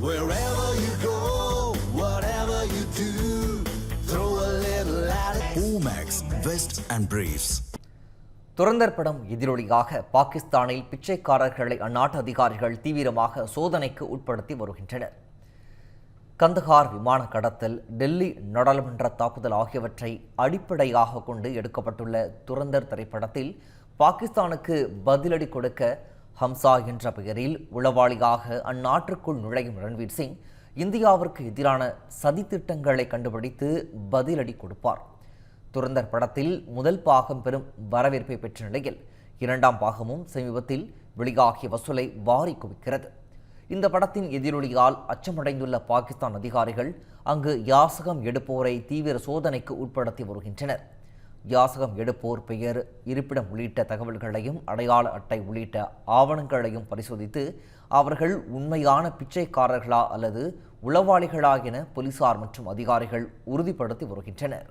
Wherever you go, whatever you do, throw a little at it. Omax, Vest and Briefs. Durandhar படம் எதிரொலியாக பாகிஸ்தானில் பிச்சைக்காரர்களை அந்நாட்டு அதிகாரிகள் தீவிரமாக சோதனைக்கு உட்படுத்தி வருகின்றனர். கந்தஹார் விமான கடத்தல், டெல்லி நாடாளுமன்ற தாக்குதல் ஆகியவற்றை அடிப்படையாக கொண்டு எடுக்கப்பட்டுள்ள துரந்தர் திரைப்படத்தில் பாகிஸ்தானுக்கு பதிலடி கொடுக்க ஹம்சா என்ற பெயரில் உளவாளியாக அந்நாட்டிற்குள் நுழையும் ரன்வீர் சிங் இந்தியாவிற்கு எதிரான சதித்திட்டங்களை கண்டுபிடித்து பதிலடி கொடுப்பார். துரந்தர் படத்தில் முதல் பாகம் பெரும் வரவேற்பை பெற்ற நிலையில் இரண்டாம் பாகமும் சமீபத்தில் வெளியாகிய வசூலை வாரி குவிக்கிறது. இந்த படத்தின் எதிரொலியால் அச்சமடைந்துள்ள பாகிஸ்தான் அதிகாரிகள் அங்கு யாசகம் எடுப்போரை தீவிர சோதனைக்கு உட்படுத்தி வருகின்றனர். யாசகம் எடுப்போர் பெயர், இருப்பிடம் உள்ளிட்ட தகவல்களையும் அடையாள அட்டை உள்ளிட்ட ஆவணங்களையும் பரிசோதித்து அவர்கள் உண்மையான பிச்சைக்காரர்களா அல்லது உளவாளிகளா என போலீசார் மற்றும் அதிகாரிகள் உறுதிப்படுத்தி வருகின்றனர்.